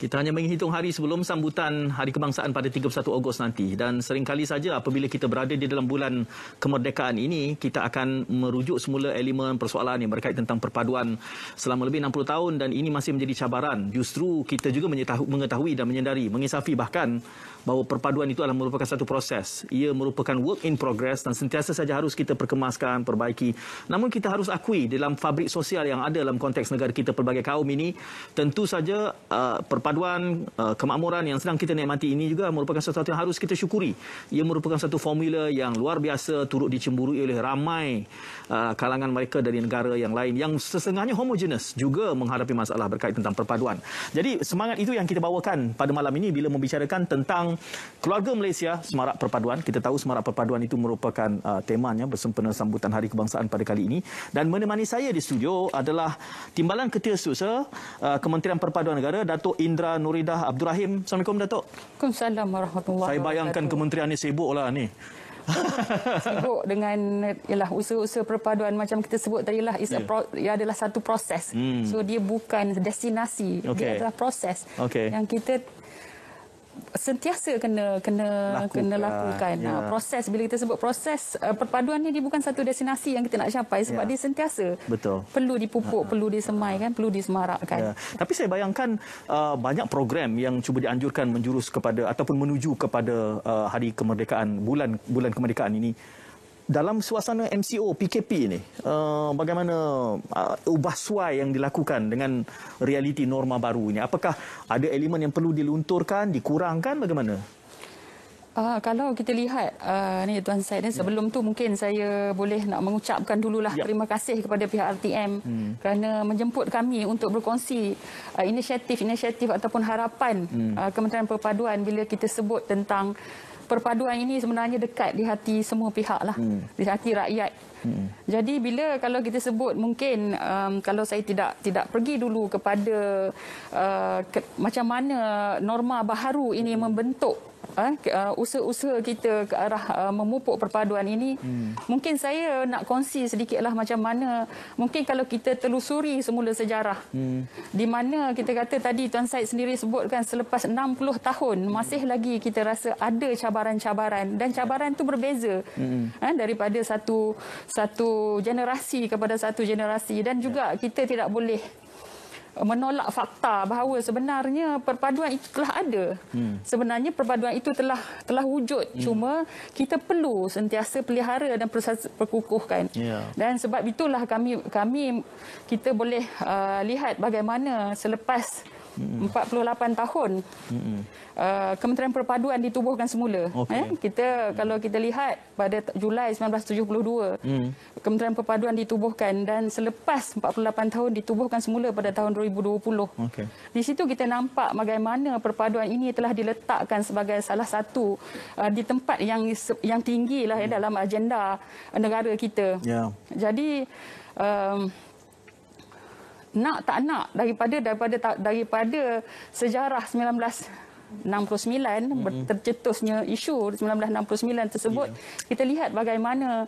Kita hanya menghitung hari sebelum sambutan Hari Kebangsaan pada 31 Ogos nanti. Dan seringkali saja apabila kita berada di dalam bulan kemerdekaan ini, kita akan merujuk semula elemen persoalan yang berkait tentang perpaduan selama lebih 60 tahun dan ini masih menjadi cabaran. Justru kita juga mengetahui dan menyedari, mengisafi bahkan bahawa perpaduan itu adalah merupakan satu proses. Ia merupakan work in progress dan sentiasa saja harus kita perkemaskan, perbaiki. Namun kita harus akui dalam fabrik sosial yang ada dalam konteks negara kita pelbagai kaum ini, tentu saja perpaduan, kemakmuran yang sedang kita nikmati ini juga merupakan sesuatu yang harus kita syukuri. Ia merupakan satu formula yang luar biasa turut dicemburui oleh ramai kalangan mereka dari negara yang lain yang sesungguhnya homogeneous juga menghadapi masalah berkait tentang perpaduan. Jadi semangat itu yang kita bawakan pada malam ini bila membicarakan tentang keluarga Malaysia, semarak perpaduan. Kita tahu semarak perpaduan itu merupakan temanya bersempena sambutan Hari Kebangsaan pada kali ini. Dan menemani saya di studio adalah Timbalan Ketiausaha Kementerian Perpaduan Negara, Datuk Indra Nuridah Abdul Rahim. Assalamualaikum, Datuk. Waalaikumsalam warahmatullahi wabarakatuh. Saya bayangkan kementerian ini sibuk lah ni. Sibuk dengan usaha-usaha perpaduan macam kita sebut tadi lah, ia adalah satu proses. So dia bukan destinasi, dia adalah proses yang kita sentiasa kena lakukan. Proses, bila kita sebut proses perpaduan ni, dia bukan satu destinasi yang kita nak capai sebab dia sentiasa perlu dipupuk, perlu disemaikan, perlu disemarakkan. Tapi saya bayangkan banyak program yang cuba dianjurkan menjurus kepada ataupun menuju kepada hari kemerdekaan, bulan kemerdekaan ini. Dalam suasana MCO PKP ini, bagaimana ubah suai yang dilakukan dengan realiti norma baru ini? Apakah ada elemen yang perlu dilunturkan, dikurangkan, bagaimana? Kalau kita lihat, ni Tuan Syed, sebelum tu mungkin saya boleh nak mengucapkan dululah terima kasih kepada pihak RTM kerana menjemput kami untuk berkongsi inisiatif ataupun harapan Kementerian Perpaduan bila kita sebut tentang perpaduan ini sebenarnya dekat di hati semua pihak lah, di hati rakyat. Jadi kalau kita sebut mungkin kalau saya tidak pergi dulu kepada macam mana norma baharu ini membentuk usaha-usaha kita ke arah memupuk perpaduan ini, mungkin saya nak kongsi sedikitlah macam mana mungkin kalau kita telusuri semula sejarah, di mana kita kata tadi Tuan Syed sendiri sebutkan selepas 60 tahun masih lagi kita rasa ada cabaran-cabaran dan cabaran itu berbeza daripada satu generasi kepada satu generasi, dan juga kita tidak boleh menolak fakta bahawa sebenarnya perpaduan itu telah ada. Sebenarnya perpaduan itu telah wujud. Cuma kita perlu sentiasa pelihara dan perkukuhkan. Dan sebab itulah kita boleh lihat bagaimana selepas 48 tahun Kementerian Perpaduan ditubuhkan semula. Kalau kita lihat pada Julai 1972 Kementerian Perpaduan ditubuhkan, dan selepas 48 tahun ditubuhkan semula pada tahun 2020. Di situ kita nampak bagaimana perpaduan ini telah diletakkan sebagai salah satu di tempat yang tinggi lah dalam agenda negara kita. Jadi nak tak nak daripada sejarah 1969 tercetusnya isu 1969 tersebut, kita lihat bagaimana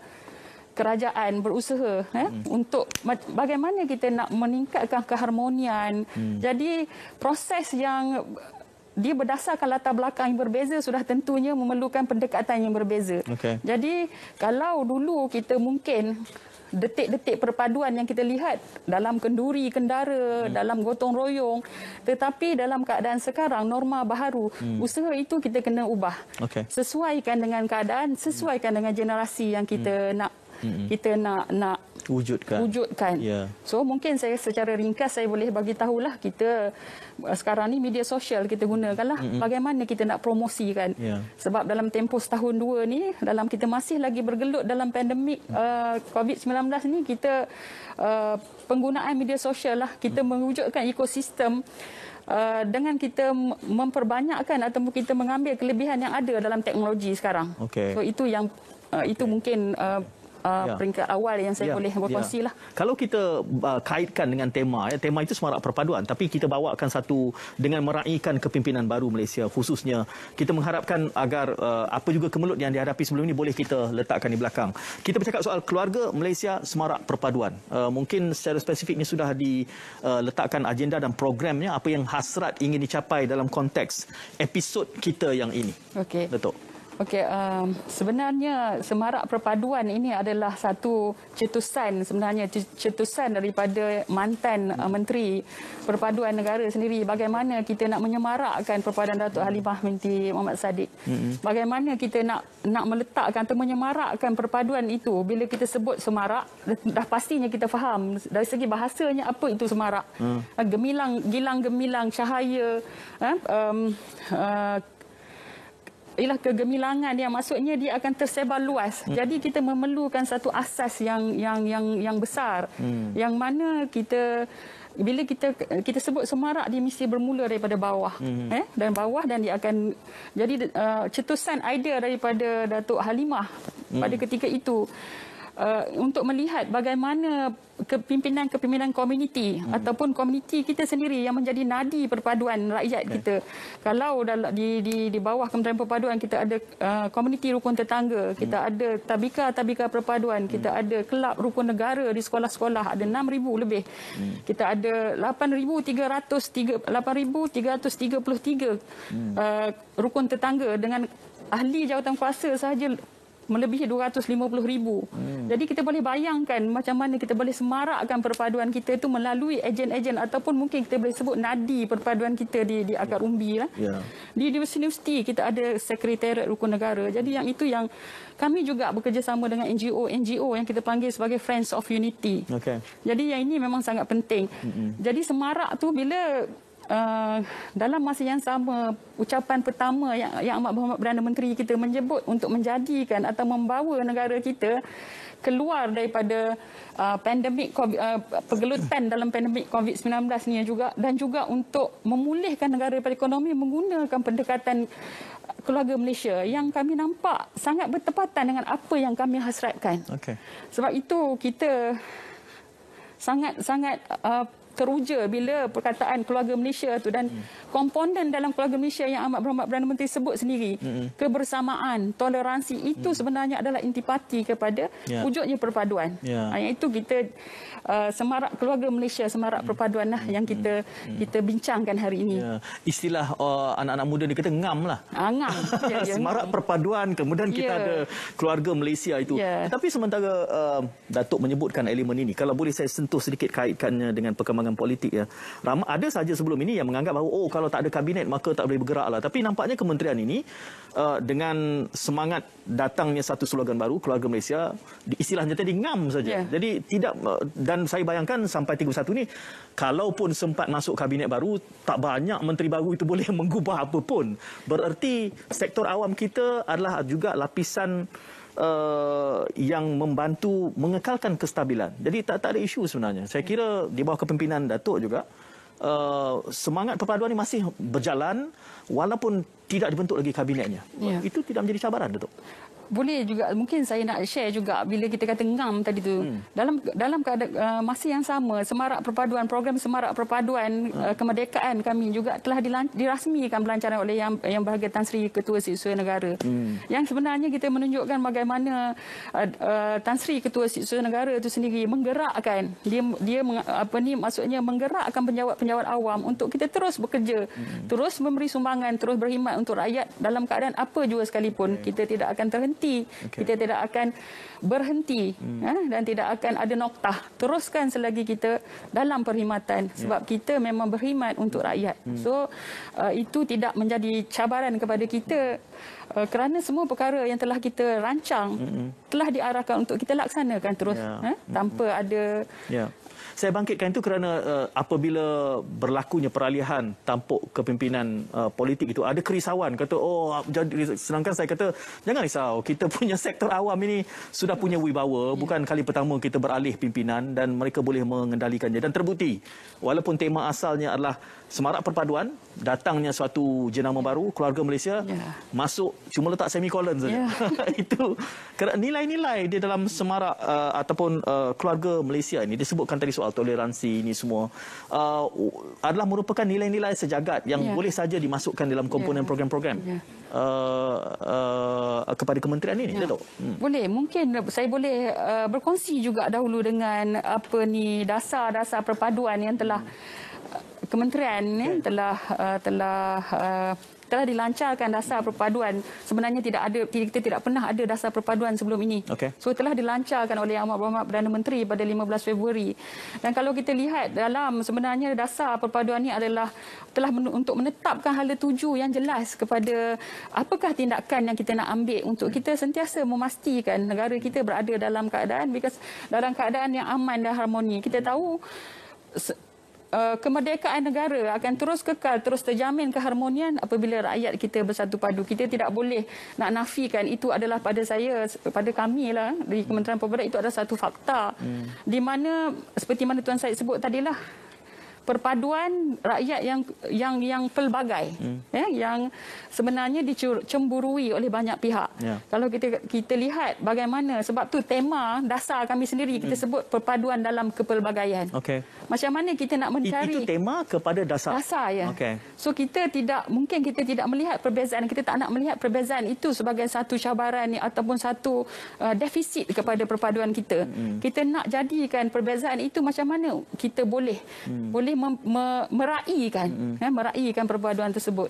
kerajaan berusaha untuk bagaimana kita nak meningkatkan keharmonian. Jadi proses yang dia berdasarkan latar belakang yang berbeza sudah tentunya memerlukan pendekatan yang berbeza. Jadi kalau dulu kita mungkin detik-detik perpaduan yang kita lihat dalam kenduri kendara, dalam gotong royong, tetapi dalam keadaan sekarang norma baharu, usaha itu kita kena ubah. Sesuaikan dengan keadaan, sesuaikan dengan generasi yang kita nak wujudkan. So mungkin saya secara ringkas saya boleh bagi tahulah, kita sekarang ni media sosial kita gunakanlah bagaimana kita nak promosikan. Sebab dalam tempoh setahun dua ni, dalam kita masih lagi bergelut dalam pandemik COVID-19 ni, kita penggunaan media sosial lah, kita mewujudkan ekosistem dengan kita memperbanyakkan ataupun kita mengambil kelebihan yang ada dalam teknologi sekarang. So itu mungkin peringkat awal yang saya boleh berkongsi lah. Kalau kita kaitkan dengan tema itu semarak perpaduan, tapi kita bawakan satu dengan meraihkan kepimpinan baru Malaysia, khususnya kita mengharapkan agar apa juga kemelut yang dihadapi sebelum ini boleh kita letakkan di belakang. Kita bercakap soal keluarga Malaysia semarak perpaduan. Mungkin secara spesifiknya sudah diletakkan agenda dan programnya, apa yang hasrat ingin dicapai dalam konteks episod kita yang ini. Okey. Datuk. Okey, sebenarnya semarak perpaduan ini adalah satu cetusan, sebenarnya cetusan daripada mantan Menteri Perpaduan Negara sendiri, bagaimana kita nak menyemarakkan perpaduan Datuk Halimah binti Muhammad Sadiq. Bagaimana kita nak meletakkan atau menyemarakkan perpaduan itu. Bila kita sebut semarak, dah pastinya kita faham dari segi bahasanya apa itu semarak. Gilang gemilang cahaya, ialah kegemilangan yang maksudnya dia akan tersebar luas. Jadi kita memerlukan satu asas yang besar, yang mana bila kita sebut semarak, dia mesti bermula daripada bawah, dan dia akan jadi cetusan idea daripada Datuk Halimah pada ketika itu. Untuk melihat bagaimana kepimpinan komuniti ataupun komuniti kita sendiri yang menjadi nadi perpaduan rakyat kita. Kalau di bawah Kementerian Perpaduan kita ada komuniti rukun tetangga, kita ada tabika perpaduan, kita ada kelab rukun negara di sekolah-sekolah, ada 6,000 lebih. Kita ada 8,333 rukun tetangga dengan ahli jawatan kuasa sahaja melebihi 250,000. Jadi kita boleh bayangkan macam mana kita boleh semarakkan perpaduan kita itu melalui ejen-ejen ataupun mungkin kita boleh sebut nadi perpaduan kita di akar umbi lah. Di universiti kita ada sekretariat rukun negara. Jadi yang itu yang kami juga bekerjasama dengan NGO yang kita panggil sebagai Friends of Unity. Jadi yang ini memang sangat penting. Jadi semarak tu bila dalam masa yang sama, ucapan pertama yang Amat Berhormat Perdana Menteri kita menyebut untuk menjadikan atau membawa negara kita keluar daripada pandemik pergelutan dalam pandemik COVID-19 ni juga, dan juga untuk memulihkan negara daripada ekonomi menggunakan pendekatan keluarga Malaysia yang kami nampak sangat bertepatan dengan apa yang kami hasratkan. Sebab itu kita sangat teruja bila perkataan keluarga Malaysia tu, dan komponen dalam keluarga Malaysia yang Amat Berhormat Perdana Menteri sebut sendiri, kebersamaan, toleransi, itu sebenarnya adalah intipati kepada wujudnya perpaduan. Yang itu kita semarak keluarga Malaysia, semarak perpaduan lah yang kita bincangkan hari ini. Istilah anak-anak muda ni kata ngam lah. Ngam. Semarak perpaduan, kemudian kita ada keluarga Malaysia itu. Tapi sementara Datuk menyebutkan elemen ini, kalau boleh saya sentuh sedikit kaitkannya dengan perkembangan politik ya. Ada saja sebelum ini yang menganggap bahawa kalau tak ada kabinet maka tak boleh bergerak lah. Tapi nampaknya kementerian ini dengan semangat datangnya satu slogan baru, keluarga Malaysia, istilahnya tadi ngam saja. Jadi tidak, dan saya bayangkan sampai 31 ni kalaupun sempat masuk kabinet baru, tak banyak menteri baru itu boleh mengubah apa pun. Bererti sektor awam kita adalah juga lapisan yang membantu mengekalkan kestabilan. Jadi tak ada isu sebenarnya. Saya kira di bawah kepimpinan Datuk juga semangat perpaduan ini masih berjalan walaupun tidak dibentuk lagi kabinetnya. Itu tidak menjadi cabaran, Datuk? Boleh juga, mungkin saya nak share juga bila kita kata ngam tadi tu. Dalam keadaan masa yang sama, semarak perpaduan, program semarak perpaduan kemerdekaan kami juga telah dirasmikan pelancaran oleh Yang Berharga Tan Sri Ketua Siswa Negara. Yang sebenarnya kita menunjukkan bagaimana Tan Sri Ketua Siswa Negara itu sendiri menggerakkan, dia maksudnya menggerakkan penjawat awam untuk kita terus bekerja, terus memberi sumbangan, terus berkhidmat untuk rakyat dalam keadaan apa juga sekalipun. Kita tidak akan terhenti. Kita tidak akan berhenti dan tidak akan ada noktah. Teruskan selagi kita dalam perkhidmatan sebab kita memang berkhidmat untuk rakyat. So itu tidak menjadi cabaran kepada kita kerana semua perkara yang telah kita rancang telah diarahkan untuk kita laksanakan terus tanpa ada. Saya bangkitkan itu kerana apabila berlakunya peralihan tampuk kepimpinan politik itu, ada kerisauan. Kata, sedangkan saya kata, jangan risau. kita punya sektor awam ini sudah punya wibawa. Bukan kali pertama kita beralih pimpinan dan mereka boleh mengendalikannya. Dan terbukti, walaupun tema asalnya adalah semarak perpaduan, datangnya suatu jenama baru, keluarga Malaysia, masuk cuma letak semikolon saja. Itu kerana nilai-nilai di dalam semarak ataupun keluarga Malaysia ini, disebutkan tadi soal toleransi ini semua, adalah merupakan nilai-nilai sejagat yang boleh saja dimasukkan dalam komponen program-program kepada kementerian ini, Datuk. Boleh, mungkin saya boleh berkongsi juga dahulu dengan dasar-dasar perpaduan yang telah kementerian telah dilancarkan dasar perpaduan. Sebenarnya kita tidak pernah ada dasar perpaduan sebelum ini. So telah dilancarkan oleh Amat Berhormat Perdana Menteri pada 15 Februari. Dan kalau kita lihat dalam sebenarnya dasar perpaduan ini adalah untuk menetapkan hala tuju yang jelas kepada apakah tindakan yang kita nak ambil untuk kita sentiasa memastikan negara kita berada dalam keadaan yang aman dan harmoni. Kita tahu kemerdekaan negara akan terus kekal, terus terjamin keharmonian apabila rakyat kita bersatu padu. Kita tidak boleh nak nafikan itu adalah pada kami lah di Kementerian Perpaduan, itu adalah satu fakta. Di mana seperti mana Tuan Syed sebut tadilah, perpaduan rakyat yang pelbagai, yang sebenarnya dicemburui oleh banyak pihak. Kalau kita lihat bagaimana, sebab tu tema dasar kami sendiri kita sebut perpaduan dalam kepelbagaian. Macam mana kita nak mencari itu tema kepada dasar. So kita tidak melihat perbezaan, kita tak nak melihat perbezaan itu sebagai satu cabaran ataupun satu defisit kepada perpaduan kita. Kita nak jadikan perbezaan itu macam mana kita boleh meraihkan perpaduan tersebut.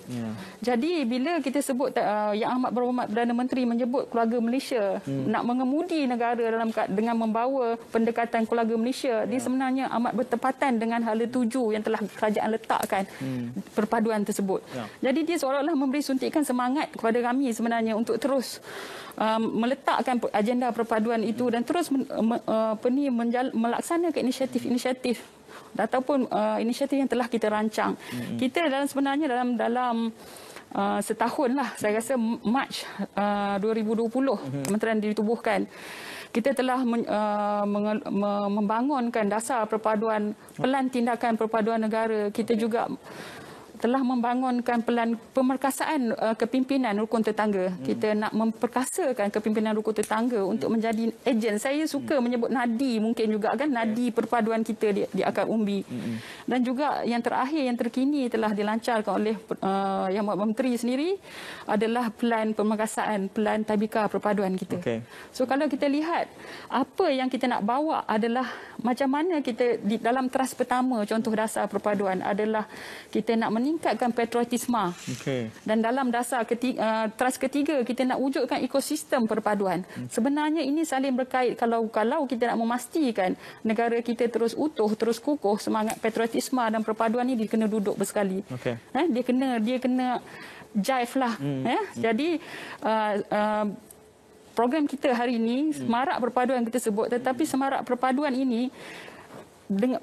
Jadi bila kita sebut Yang Amat Berhormat Perdana Menteri menyebut keluarga Malaysia nak mengemudi negara dengan membawa pendekatan keluarga Malaysia, dia sebenarnya amat bertepatan dengan hala tuju yang telah kerajaan letakkan perpaduan tersebut. Jadi dia seolah-olah memberi suntikan semangat kepada kami sebenarnya untuk terus meletakkan agenda perpaduan itu dan terus melaksanakan inisiatif-inisiatif ataupun inisiatif yang telah kita rancang. Kita sebenarnya dalam setahun lah, saya rasa Mac 2020 kementerian ditubuhkan, kita telah membangunkan dasar perpaduan, pelan tindakan perpaduan negara. Kita juga telah membangunkan pelan pemerkasaan kepimpinan rukun tetangga. Kita nak memperkasakan kepimpinan rukun tetangga untuk menjadi ejen. Saya suka menyebut nadi, mungkin juga kan, nadi perpaduan kita di akar umbi. Dan juga yang terakhir, yang terkini telah dilancarkan oleh Yang Amat Menteri sendiri adalah pelan pemerkasaan, pelan tabika perpaduan kita. So kalau kita lihat apa yang kita nak bawa adalah macam mana kita dalam teras pertama, contoh dasar perpaduan adalah kita nak meningkatkan patriotisme. Dan dalam dasar teras ketiga kita nak wujudkan ekosistem perpaduan. Sebenarnya ini saling berkait. Kalau kita nak memastikan negara kita terus utuh, terus kukuh, semangat patriotisme dan perpaduan ini dia kena duduk bersekali. Dia kena jive lah. Jadi program kita hari ini semarak perpaduan kita sebut, tetapi semarak perpaduan ini dengan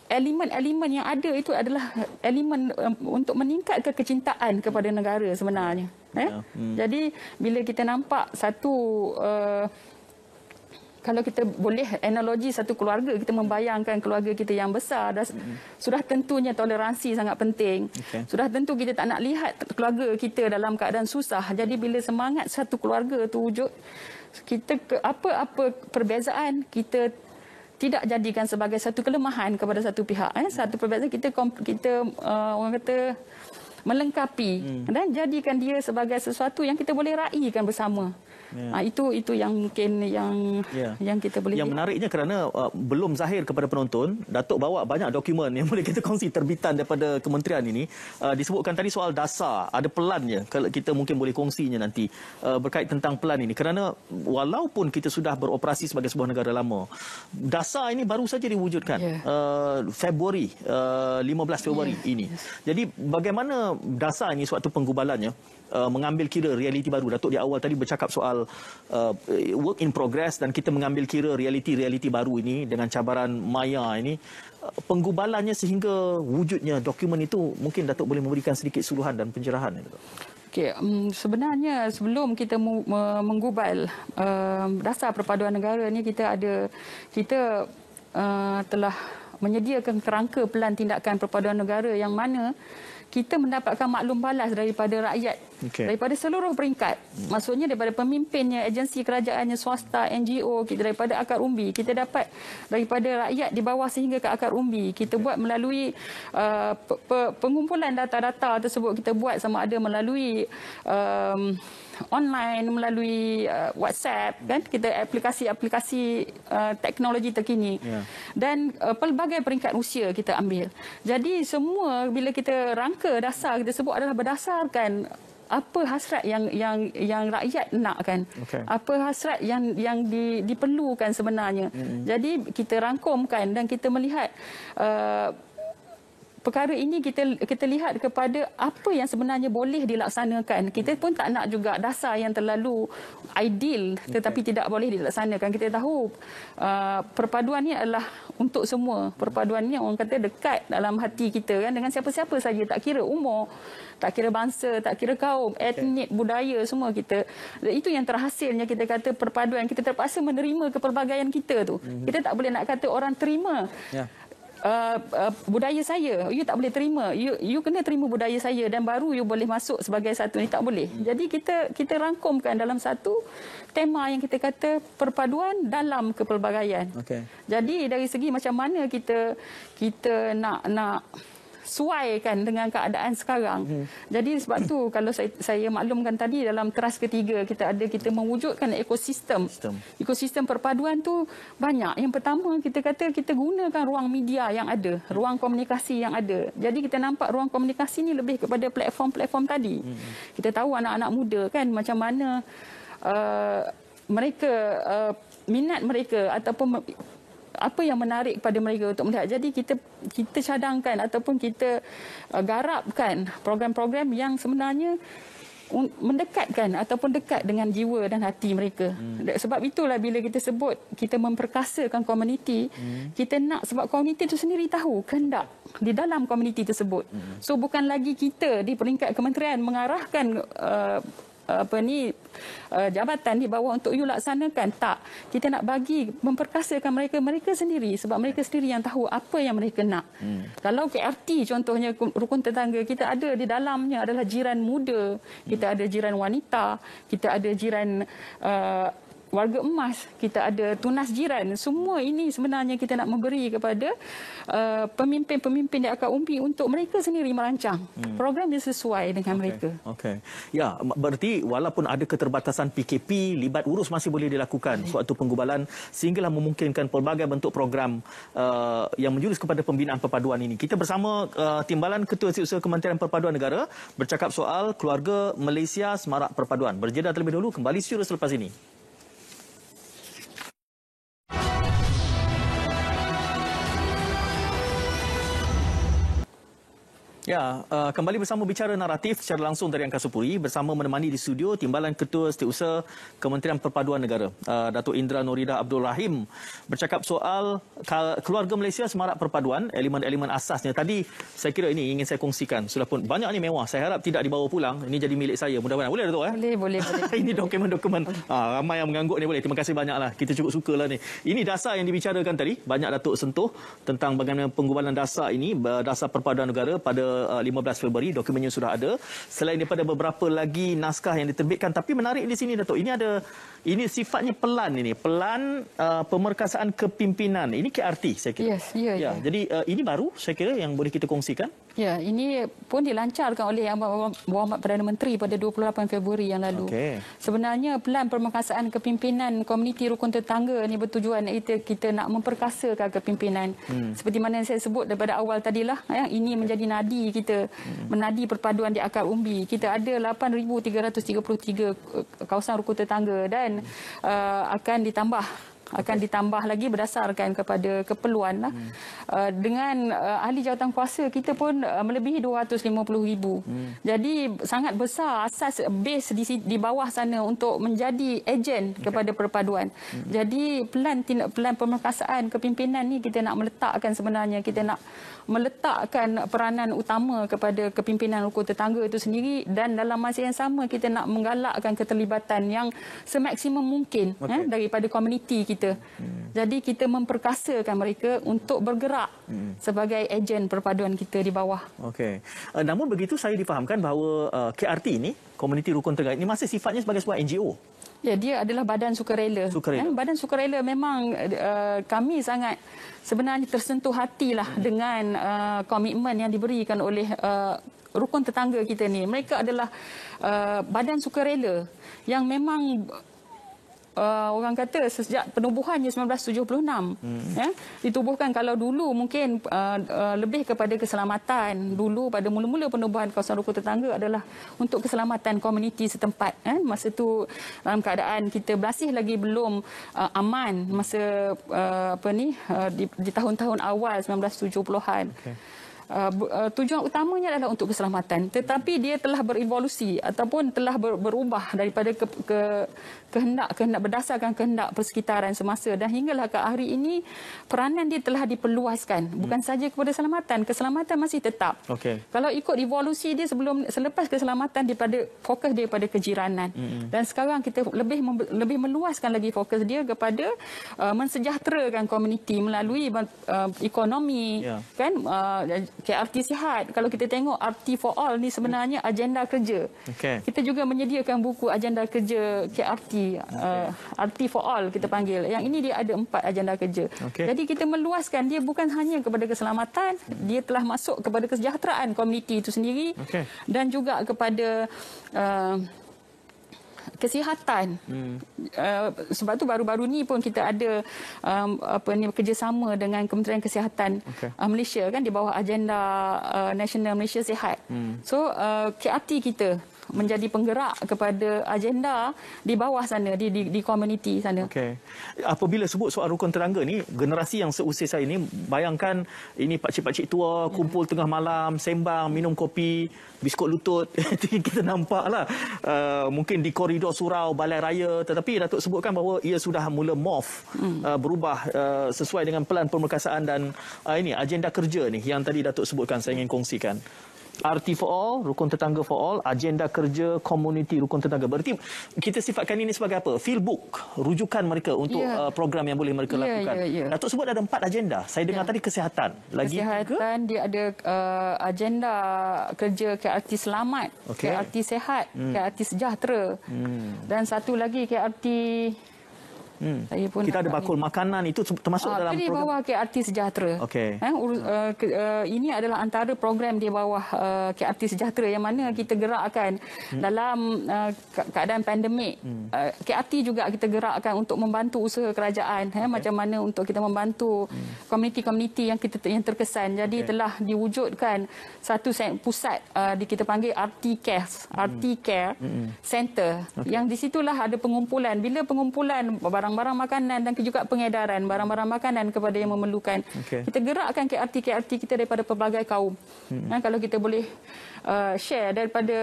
elemen-elemen yang ada itu adalah elemen untuk meningkatkan kecintaan kepada negara sebenarnya. Jadi bila kita nampak kalau kita boleh analogi satu keluarga, kita membayangkan keluarga kita yang besar, sudah tentunya toleransi sangat penting. Sudah tentu kita tak nak lihat keluarga kita dalam keadaan susah. Jadi bila semangat satu keluarga tu wujud, kita apa-apa perbezaan kita tidak jadikan sebagai satu kelemahan kepada satu pihak. Satu perbezaan kita orang kata melengkapi dan jadikan dia sebagai sesuatu yang kita boleh raikan bersama. Itu yang mungkin yang kita boleh. Yang menariknya kerana belum zahir kepada penonton, Datuk bawa banyak dokumen yang boleh kita kongsi terbitan daripada kementerian ini. Disebutkan tadi soal dasar, ada pelannya. Kalau kita mungkin boleh kongsinya nanti berkait tentang pelan ini. Kerana walaupun kita sudah beroperasi sebagai sebuah negara lama, dasar ini baru saja diwujudkan Februari 15 Februari ini. Jadi bagaimana dasar ini suatu penggubalannya mengambil kira realiti baru. Datuk di awal tadi bercakap soal work in progress dan kita mengambil kira realiti baru ini dengan cabaran maya ini. Penggubalannya sehingga wujudnya dokumen itu, mungkin Datuk boleh memberikan sedikit suluhan dan pencerahan. Okey, sebenarnya sebelum kita menggubal dasar perpaduan negara ni kita telah menyediakan kerangka pelan tindakan perpaduan negara yang mana kita mendapatkan maklum balas daripada rakyat, daripada seluruh peringkat. Maksudnya daripada pemimpinnya, agensi kerajaannya, swasta, NGO, kita daripada akar umbi. Kita dapat daripada rakyat di bawah sehingga ke akar umbi. Kita buat melalui pengumpulan data-data tersebut. Kita buat sama ada melalui online, melalui WhatsApp, kan, kita aplikasi teknologi terkini, dan pelbagai peringkat usia kita ambil. Jadi semua bila kita rangka dasar kita sebut adalah berdasarkan apa hasrat yang rakyat nak, kan, apa hasrat yang diperlukan sebenarnya. Jadi kita rangkumkan dan kita melihat perkara ini kita lihat kepada apa yang sebenarnya boleh dilaksanakan. Kita pun tak nak juga dasar yang terlalu ideal tetapi tidak boleh dilaksanakan. Kita tahu perpaduan ini adalah untuk semua. Perpaduan ini orang kata dekat dalam hati kita, kan, dengan siapa-siapa saja, tak kira umur, tak kira bangsa, tak kira kaum, etnik, budaya, semua kita. Itu yang terhasilnya kita kata perpaduan. Kita terpaksa menerima kepelbagaian kita tu. Kita tak boleh nak kata orang terima budaya saya, you tak boleh terima, you kena terima budaya saya dan baru you boleh masuk sebagai satu ni, tak boleh. Jadi kita rangkumkan dalam satu tema yang kita kata perpaduan dalam kepelbagaian. Jadi dari segi macam mana kita nak suaikan dengan keadaan sekarang. Jadi sebab tu kalau saya maklumkan tadi dalam teras ketiga kita mewujudkan ekosistem perpaduan tu banyak. Yang pertama kita kata kita gunakan ruang media yang ada, ruang komunikasi yang ada. Jadi kita nampak ruang komunikasi ni lebih kepada platform-platform tadi. Kita tahu anak-anak muda, kan, macam mana mereka minat mereka ataupun apa yang menarik pada mereka untuk melihat. Jadi kita cadangkan ataupun kita garapkan program-program yang sebenarnya mendekatkan ataupun dekat dengan jiwa dan hati mereka. Sebab itulah bila kita sebut kita memperkasakan komuniti, kita nak sebab komuniti itu sendiri tahu kehendak di dalam komuniti tersebut. So bukan lagi kita di peringkat kementerian mengarahkan jabatan di bawah untuk you laksanakan. Tak. Kita nak bagi memperkasakan mereka sendiri sebab mereka sendiri yang tahu apa yang mereka nak. Kalau KRT contohnya rukun tetangga, kita ada di dalamnya adalah jiran muda, kita ada jiran wanita, kita ada jiran warga emas, kita ada tunas jiran. Semua ini sebenarnya kita nak memberi kepada pemimpin-pemimpin di akar umbi untuk mereka sendiri merancang program yang sesuai dengan mereka. Ya, berarti walaupun ada keterbatasan PKP, libat urus masih boleh dilakukan suatu penggubalan sehinggalah memungkinkan pelbagai bentuk program yang menjurus kepada pembinaan perpaduan ini. Kita bersama Timbalan Ketua Setiausaha Kementerian Perpaduan Negara bercakap soal keluarga Malaysia Semarak Perpaduan. Berjeda terlebih dahulu, kembali secara selepas ini. Ya, kembali bersama Bicara Naratif secara langsung dari Angkasa Puri bersama menemani di studio Timbalan Ketua Setiausaha Kementerian Perpaduan Negara, Datuk Indra Nurida Abdul Rahim, bercakap soal keluarga Malaysia Semarak Perpaduan, elemen-elemen asasnya. Tadi saya kira ini ingin saya kongsikan. Sudah pun banyak ni mewah. Saya harap tidak dibawa pulang. Ini jadi milik saya. Mudah-mudahan boleh, Datuk? Boleh. Ini dokumen-dokumen. Ramai yang mengangguk ni boleh. Terima kasih banyaklah. Kita cukup sukalah ni. Ini dasar yang dibicarakan tadi. Banyak Datuk sentuh tentang bagaimana penggubalan dasar ini, dasar perpaduan negara pada 15 Februari, dokumennya sudah ada. Selain daripada beberapa lagi naskah yang diterbitkan, tapi menarik di sini, Datuk, ini sifatnya pelan ini, pelan pemerkasaan kepimpinan. Ini KRT saya kira. Ya. Jadi ini baru saya kira yang boleh kita kongsikan. Ya, ini pun dilancarkan oleh Yang Berhormat Perdana Menteri pada 28 Februari yang lalu. Sebenarnya pelan pemerkasaan kepimpinan komuniti rukun tetangga ni bertujuan kita nak memperkasakan kepimpinan. Seperti mana saya sebut daripada awal tadilah, ini menjadi nadi kita, menadi perpaduan di akar umbi. Kita ada 8,333 kawasan rukun tetangga dan akan ditambah akan ditambah lagi berdasarkan kepada keperluan lah. Dengan ahli jawatan kuasa kita pun melebihi 250,000. Jadi sangat besar asas base di bawah sana untuk menjadi ejen kepada perpaduan. Jadi plan pemerkasaan kepimpinan ni kita nak meletakkan, sebenarnya kita nak meletakkan peranan utama kepada kepimpinan rukun tetangga itu sendiri, dan dalam masa yang sama kita nak menggalakkan keterlibatan yang semaksimum mungkin daripada komuniti kita. Jadi kita memperkasakan mereka untuk bergerak sebagai ejen perpaduan kita di bawah. Okey. Namun begitu saya difahamkan bahawa KRT ini, Komuniti Rukun Tetangga ini masih sifatnya sebagai sebuah NGO. Ya, dia adalah badan sukarela. Badan sukarela memang kami sangat sebenarnya tersentuh hatilah dengan komitmen yang diberikan oleh rukun tetangga kita ni. Mereka adalah badan sukarela yang memang orang kata sejak penubuhannya 1976 ditubuhkan. Kalau dulu mungkin lebih kepada keselamatan, dulu pada mula-mula penubuhan kawasan rukun tetangga adalah untuk keselamatan komuniti setempat. Masa tu dalam keadaan kita masih lagi belum aman masa di tahun-tahun awal 1970-an. Tujuan utamanya adalah untuk keselamatan, tetapi dia telah berevolusi ataupun telah berubah daripada kehendak berdasarkan kehendak persekitaran semasa, dan hinggalah ke hari ini peranan dia telah diperluaskan, bukan saja kepada keselamatan masih tetap. Kalau ikut evolusi dia selepas keselamatan fokus dia pada kejiranan, dan sekarang kita lebih meluaskan lagi fokus dia kepada mensejahterakan komuniti melalui ekonomi, kan. KRT Sihat, kalau kita tengok RT for All ni sebenarnya agenda kerja. Kita juga menyediakan buku agenda kerja KRT, RT for All kita panggil. Yang ini dia ada 4 agenda kerja. Jadi kita meluaskan dia bukan hanya kepada keselamatan, dia telah masuk kepada kesejahteraan komuniti itu sendiri, dan juga kepada kesihatan. Sebab tu baru-baru ni pun kita ada kerjasama dengan Kementerian Kesihatan Malaysia, kan, di bawah agenda Nasional Malaysia Sihat. So KRT kita menjadi penggerak kepada agenda di bawah sana, di komuniti sana. Apabila sebut soal rukun tetangga ni, generasi yang seusia saya ni, bayangkan ini pakcik-pakcik tua kumpul tengah malam, sembang, minum kopi, biskut lutut. Kita nampaklah mungkin di koridor surau Balai Raya, tetapi Datuk sebutkan bahawa ia sudah mula morph, berubah sesuai dengan pelan pemerkasaan dan ini agenda kerja ni yang tadi Datuk sebutkan, saya ingin kongsikan. RT for All, Rukun Tetangga for All, agenda kerja komuniti Rukun Tetangga. Berarti kita sifatkan ini sebagai apa? Field book, rujukan mereka untuk program yang boleh mereka lakukan. Datuk sebut ada 4 agenda. Saya dengar tadi kesihatan. Lagi kesihatan, dia ada agenda kerja KRT Selamat, KRT Sehat, KRT Sejahtera. Dan satu lagi KRT kita ada bakul makanan, itu termasuk dalam di program bawah KRT Sejahtera. Ini adalah antara program di bawah KRT Sejahtera yang mana kita gerakkan dalam keadaan pandemik. KRT juga kita gerakkan untuk membantu usaha kerajaan, macam mana untuk kita membantu komuniti-komuniti yang terkesan. Jadi telah diwujudkan satu pusat kita panggil RT Care Center, yang di situlah ada pengumpulan. Bila pengumpulan barang-barang makanan dan juga pengedaran barang-barang makanan kepada yang memerlukan. Kita gerakkan KRT kita daripada pelbagai kaum. Kalau kita boleh share daripada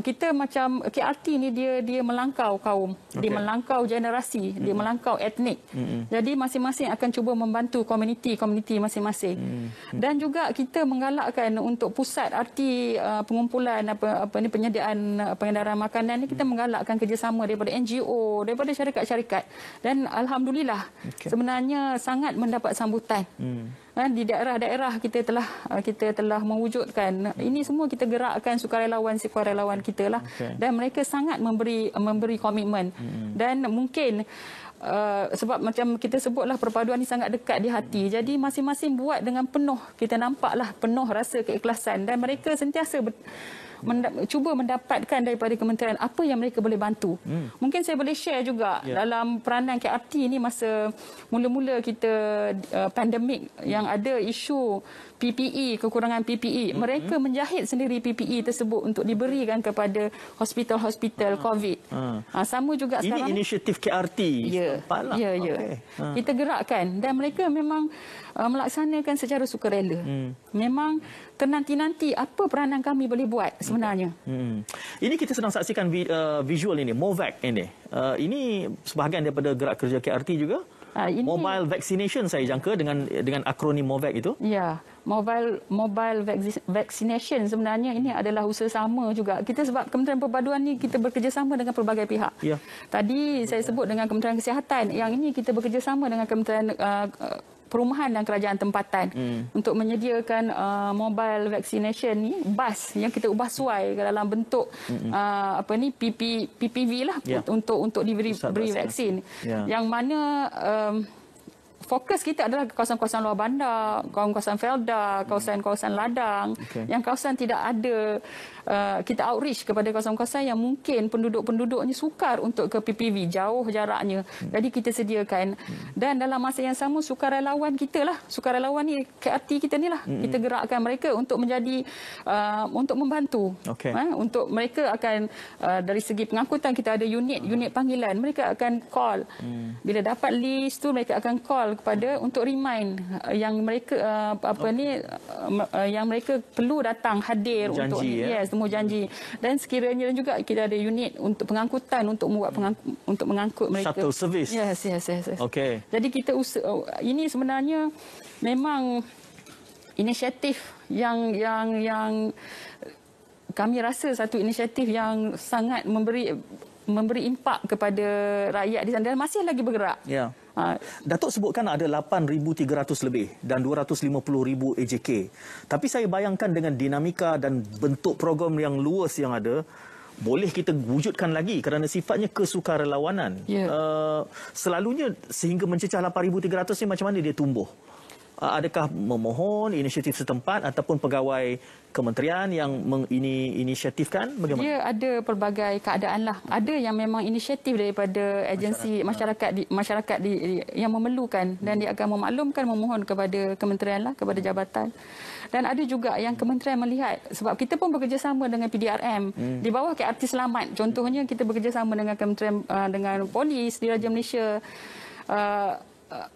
kita, macam KRT ni dia melangkau kaum, dia melangkau generasi, dia melangkau etnik. Jadi masing-masing akan cuba membantu komuniti masing-masing. Dan juga kita menggalakkan untuk pusat RT pengumpulan penyediaan pengedaran makanan ni, kita menggalakkan kerjasama daripada NGO, daripada syarikat-syarikat, dan alhamdulillah sebenarnya sangat mendapat sambutan. Di daerah-daerah kita telah mewujudkan ini semua, kita gerakkan sukarelawan kita lah, dan mereka sangat memberi komitmen. Dan mungkin sebab macam kita sebutlah, perpaduan ini sangat dekat di hati, jadi masing-masing buat dengan penuh, kita nampaklah penuh rasa keikhlasan, dan mereka sentiasa cuba mendapatkan daripada kementerian apa yang mereka boleh bantu. Mungkin saya boleh share juga dalam peranan KRT ini masa mula-mula kita pandemik, yang ada isu PPE, kekurangan PPE. Mereka menjahit sendiri PPE tersebut untuk diberikan kepada hospital-hospital COVID. Sama juga sekarang. Ini inisiatif KRT Ya. 4 lah. Ya, ya. Okay. Kita gerakkan dan mereka memang melaksanakan secara sukarela. Memang ternanti-nanti apa peranan kami boleh buat sebenarnya. Ini kita sedang saksikan visual ini, Movac ini. Ini sebahagian daripada gerak kerja KRT juga. Ini mobile vaccination saya jangka dengan akronim Movac itu. Ya, mobile vaccination sebenarnya ini adalah usaha sama juga. Kita sebab Kementerian Perpaduan ni kita bekerjasama dengan pelbagai pihak. Ya. Tadi saya sebut dengan Kementerian Kesihatan, yang ini kita bekerjasama dengan Kementerian Perumahan dan Kerajaan Tempatan untuk menyediakan mobile vaccination ni, bas yang kita ubah suai ke dalam bentuk PPV lah, untuk diberi vaksin. Yang mana fokus kita adalah kawasan-kawasan luar bandar, kawasan Felda, kawasan-kawasan ladang. Yang kawasan tidak ada, kita outreach kepada kawasan-kawasan yang mungkin penduduk-penduduknya sukar untuk ke PPV, jauh jaraknya. Jadi kita sediakan. Dan dalam masa yang sama, sukarelawan kita lah, sukarelawan ni KRT kita ni lah, kita gerakkan mereka untuk menjadi, untuk membantu. Untuk mereka akan, dari segi pengangkutan kita ada unit panggilan, mereka akan call. Bila dapat list tu, mereka akan call kepada untuk remind yang mereka yang mereka perlu datang hadir untuk temu janji. Dan sekiranya juga kita ada unit untuk pengangkutan untuk mengangkut mereka. Shuttle service. Yes. Okey. Jadi kita ini sebenarnya memang inisiatif yang kami rasa satu inisiatif yang sangat memberi impak kepada rakyat di sana dan masih lagi bergerak. Ya. Datuk sebutkan ada 8,300 lebih dan 250,000 AJK. Tapi saya bayangkan dengan dinamika dan bentuk program yang luas yang ada, boleh kita wujudkan lagi kerana sifatnya kesukarelawanan. Selalunya sehingga mencecah 8,300 ni macam mana dia tumbuh? Adakah memohon inisiatif setempat ataupun pegawai kementerian yang menginisiatifkan? Bagaimana? Dia ada pelbagai keadaan lah. Ada yang memang inisiatif daripada agensi masyarakat yang memerlukan dan dia akan memaklumkan, memohon kepada kementerian lah, kepada jabatan. Dan ada juga yang kementerian melihat, sebab kita pun bekerjasama dengan PDRM di bawah KRT Selamat. Contohnya kita bekerjasama dengan kementerian, dengan polis di Raja Malaysia.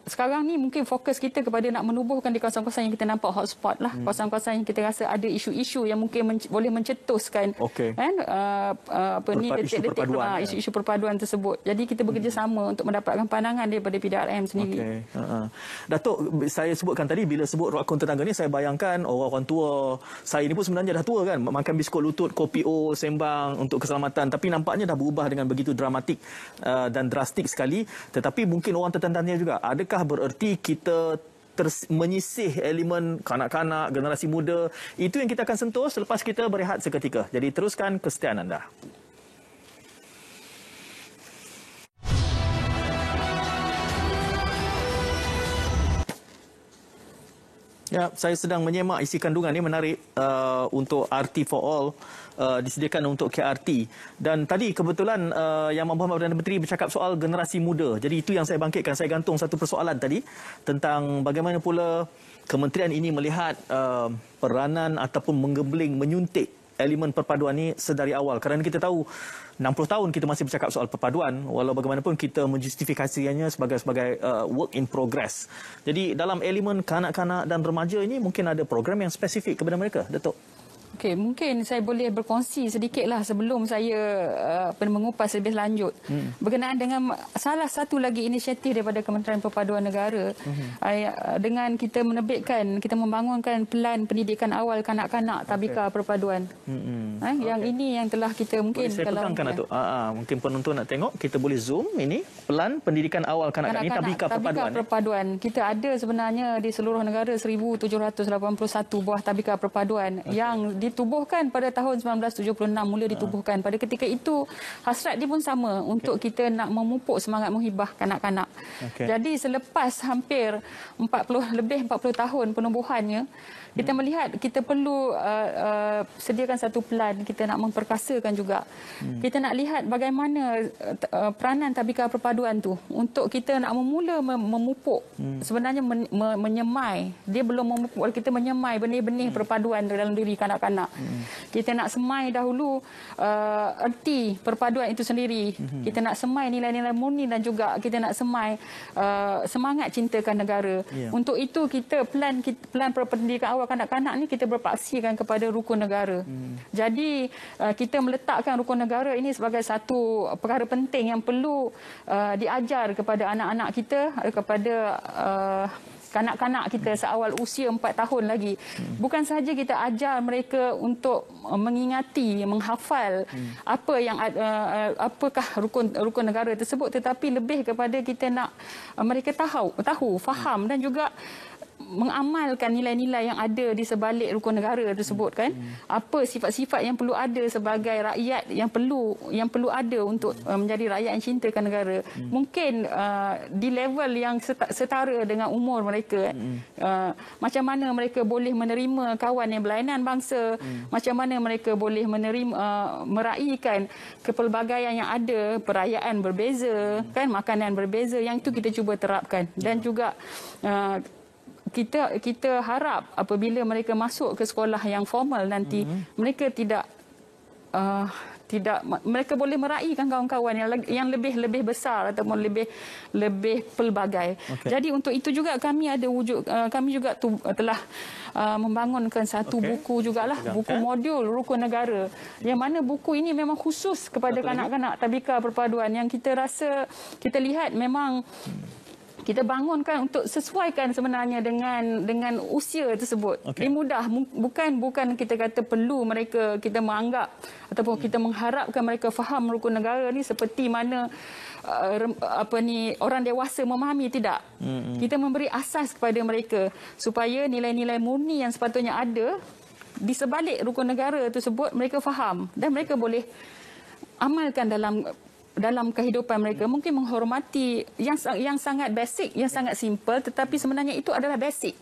Sekarang ni mungkin fokus kita kepada nak menubuhkan di kawasan-kawasan yang kita nampak hotspot lah, kawasan-kawasan yang kita rasa ada isu-isu yang mungkin boleh mencetuskan isu-isu perpaduan tersebut. Jadi kita bekerjasama untuk mendapatkan pandangan daripada PDRM sendiri. Datuk, saya sebutkan tadi bila sebut rukun tetangga ni, saya bayangkan orang tua saya ni pun sebenarnya dah tua kan, makan biskut lutut, kopi O, sembang untuk keselamatan, tapi nampaknya dah berubah dengan begitu dramatik dan drastik sekali. Tetapi mungkin orang tertentannya juga, adakah bererti kita menyisih elemen kanak-kanak, generasi muda? Itu yang kita akan sentuh selepas kita berehat seketika. Jadi teruskan kesetiaan anda. Ya, saya sedang menyemak isi kandungan ini menarik untuk RT for All disediakan untuk KRT. Dan tadi kebetulan Yang Berhormat Perdana Menteri bercakap soal generasi muda. Jadi itu yang saya bangkitkan. Saya gantung satu persoalan tadi tentang bagaimana pula kementerian ini melihat peranan ataupun menggembling, menyuntik elemen perpaduan ini sedari awal. Kerana kita tahu 60 tahun kita masih bercakap soal perpaduan, walau bagaimanapun kita menjustifikasikannya sebagai work in progress. Jadi dalam elemen kanak-kanak dan remaja ini mungkin ada program yang spesifik kepada mereka, Datuk? Okey, mungkin saya boleh berkongsi sedikitlah sebelum saya mengupas lebih lanjut berkenaan dengan salah satu lagi inisiatif daripada Kementerian Perpaduan Negara dengan kita menerbitkan, kita membangunkan pelan pendidikan awal kanak-kanak Tabika Perpaduan. Yang ini yang telah kita mungkin boleh saya petangkan, Datuk. Mungkin penonton nak tengok, kita boleh zoom ini pelan pendidikan awal kanak-kanak ini Tabika Perpaduan. Kita ada sebenarnya di seluruh negara 1,781 buah Tabika Perpaduan yang ditubuhkan pada tahun 1976, mula ditubuhkan. Pada ketika itu hasrat dia pun sama untuk kita nak memupuk semangat muhibah kanak-kanak. Jadi selepas hampir 40 tahun penubuhannya, kita melihat kita perlu sediakan satu pelan, kita nak memperkasakan juga. Kita nak lihat bagaimana peranan Tabika Perpaduan tu untuk kita nak memula memupuk, sebenarnya menyemai. Dia belum memupuk, kita menyemai benih-benih perpaduan dalam diri kanak-kanak kanak-kanak. Kita nak semai dahulu erti perpaduan itu sendiri. Kita nak semai nilai-nilai murni dan juga kita nak semai semangat cintakan negara. Untuk itu kita plan pendidikan awal kanak-kanak ni kita berpaksikan kepada rukun negara. Jadi kita meletakkan rukun negara ini sebagai satu perkara penting yang perlu diajar kepada anak-anak kita, kepada kanak-kanak kita seawal usia 4 tahun lagi. Bukan sahaja kita ajar mereka untuk mengingati, menghafal apakah rukun negara tersebut, tetapi lebih kepada kita nak mereka tahu, faham dan juga mengamalkan nilai-nilai yang ada di sebalik rukun negara tersebut, kan. Apa sifat-sifat yang perlu ada sebagai rakyat yang perlu ada untuk menjadi rakyat yang cintakan negara. Mungkin di level yang setara dengan umur mereka, macam mana mereka boleh menerima kawan yang berlainan bangsa, macam mana mereka boleh meraihkan kepelbagaian yang ada, perayaan berbeza, kan, makanan berbeza, yang itu kita cuba terapkan. Dan juga kita harap apabila mereka masuk ke sekolah yang formal nanti, mereka mereka boleh meraihkan kawan-kawan yang lebih besar ataupun lebih pelbagai. Jadi untuk itu juga kami juga telah membangunkan satu buku jugalah, buku modul rukun negara, yang mana buku ini memang khusus kepada kanak-kanak tabika perpaduan, yang kita rasa, kita lihat memang kita bangunkan untuk sesuaikan sebenarnya dengan usia tersebut. Dia mudah, bukan kita kata perlu mereka, kita menganggap ataupun kita mengharapkan mereka faham rukun negara ni seperti mana orang dewasa memahami, tidak. Kita memberi asas kepada mereka supaya nilai-nilai murni yang sepatutnya ada di sebalik rukun negara tersebut mereka faham dan mereka boleh amalkan dalam kehidupan mereka. Mungkin menghormati yang sangat basic, yang sangat simple, tetapi sebenarnya itu adalah basic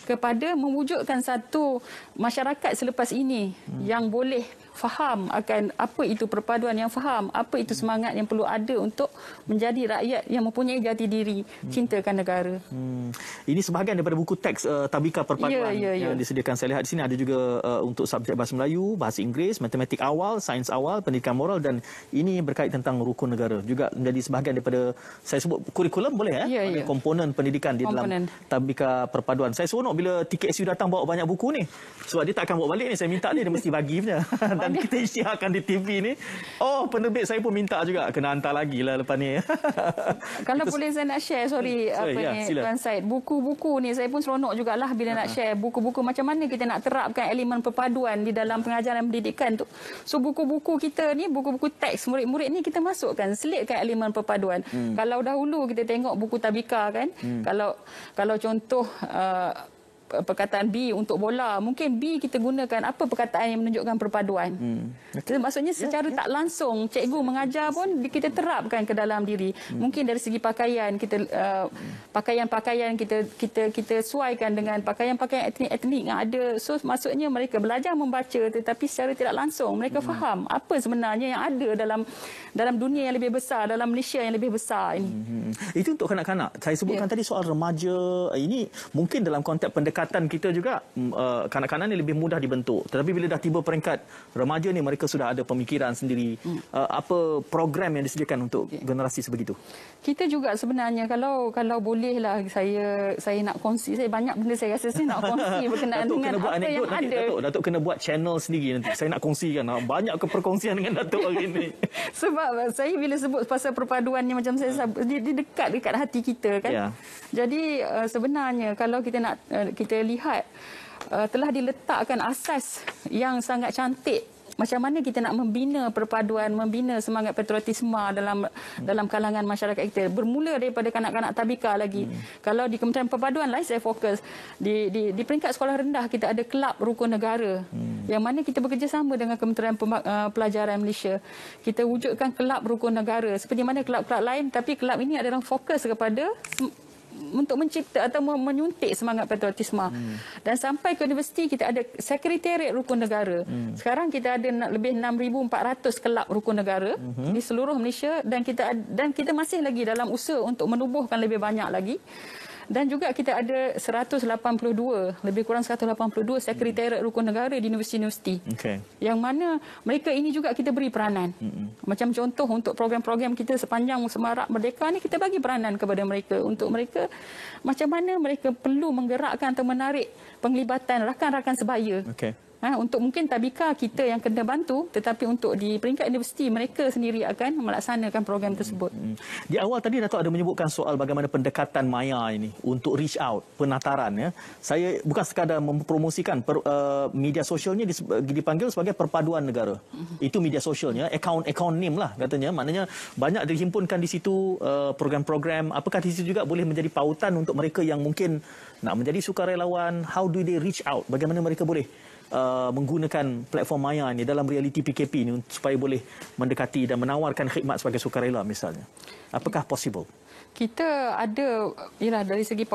kepada mewujudkan satu masyarakat selepas ini yang boleh faham akan apa itu perpaduan yang faham, apa itu semangat yang perlu ada untuk menjadi rakyat yang mempunyai jati diri, cintakan negara. Ini sebahagian daripada buku teks tabika perpaduan yang disediakan. Saya lihat di sini ada juga untuk subjek bahasa Melayu, bahasa Inggeris, matematik awal, sains awal, pendidikan moral, dan ini berkait tentang rukun negara. Juga menjadi sebahagian daripada, saya sebut kurikulum boleh komponen pendidikan di dalam tabika perpaduan. Saya seronok bila TKSU datang bawa banyak buku ni. Sebab dia tak akan bawa balik ni, saya minta dia mesti bagi punya. Dan kita isytiharkan di TV ni. Oh, penerbit saya pun minta juga. Kena hantar lagi lah lepas ni. Kalau boleh saya nak share, Tuan Syed. Buku-buku ni saya pun seronok jugalah bila nak share buku-buku macam mana kita nak terapkan elemen perpaduan di dalam pengajaran pendidikan tu. So buku-buku kita ni, buku-buku teks murid-murid ni kita masukkan, selitkan elemen perpaduan. Kalau dahulu kita tengok buku tabika, kan. Kalau contoh perkataan B untuk bola, mungkin B kita gunakan apa perkataan yang menunjukkan perpaduan. Maksudnya secara tak langsung cikgu mengajar pun kita terapkan ke dalam diri. Mungkin dari segi pakaian, kita pakaian-pakaian kita sesuaikan dengan pakaian-pakaian etnik yang ada. So maksudnya mereka belajar membaca, tetapi secara tidak langsung mereka faham apa sebenarnya yang ada dalam dunia yang lebih besar, dalam Malaysia yang lebih besar ini. Itu untuk kanak-kanak. Saya sebutkan tadi soal remaja, ini mungkin dalam konteks pendekatan kita juga, kanak-kanak ni lebih mudah dibentuk. Tetapi bila dah tiba peringkat remaja ni, mereka sudah ada pemikiran sendiri. Apa program yang disediakan untuk generasi sebegitu? Kita juga sebenarnya, kalau bolehlah saya nak kongsi, saya banyak benda saya rasa saya nak kongsi berkenaan dengan apa yang ada. Datuk kena buat channel sendiri nanti. Saya nak kongsikan banyak keperkongsian dengan Datuk hari ini. Sebab saya bila sebut pasal perpaduannya macam saya dia dekat hati kita, kan. Jadi sebenarnya kalau kita lihat telah diletakkan asas yang sangat cantik macam mana kita nak membina perpaduan, membina semangat patriotisme dalam kalangan masyarakat kita. Bermula daripada kanak-kanak tabika lagi. Kalau di Kementerian Perpaduan lah saya fokus di peringkat sekolah rendah, kita ada kelab rukun negara. Yang mana kita bekerjasama dengan Kementerian Pelajaran Malaysia. Kita wujudkan kelab rukun negara seperti mana kelab-kelab lain, tapi kelab ini adalah fokus kepada untuk mencipta atau menyuntik semangat patriotisme. Dan sampai ke universiti kita ada sekretariat rukun negara. Sekarang kita ada lebih 6,400 kelab rukun negara di seluruh Malaysia, dan kita masih lagi dalam usaha untuk menubuhkan lebih banyak lagi. Dan juga kita ada 182, lebih kurang 182 sekretariat rukun negara di universiti-universiti. Yang mana mereka ini juga kita beri peranan. Macam contoh untuk program-program kita sepanjang Semarak Merdeka ni, kita bagi peranan kepada mereka untuk mereka macam mana mereka perlu menggerakkan atau menarik penglibatan rakan-rakan sebaya. Untuk mungkin tabika kita yang kena bantu, tetapi untuk di peringkat universiti mereka sendiri akan melaksanakan program tersebut. Di awal tadi Dato' ada menyebutkan soal bagaimana pendekatan Maya ini untuk reach out, penataran. Ya. Saya bukan sekadar mempromosikan media sosialnya dipanggil sebagai perpaduan negara. Itu media sosialnya, akaun name lah katanya. Maknanya banyak dihimpunkan di situ program-program. Apakah di situ juga boleh menjadi pautan untuk mereka yang mungkin nak menjadi sukarelawan? How do they reach out? Bagaimana mereka boleh menggunakan platform Maya ni dalam realiti PKP ni supaya boleh mendekati dan menawarkan khidmat sebagai sukarela misalnya. Apakah possible? Kita ada dari segi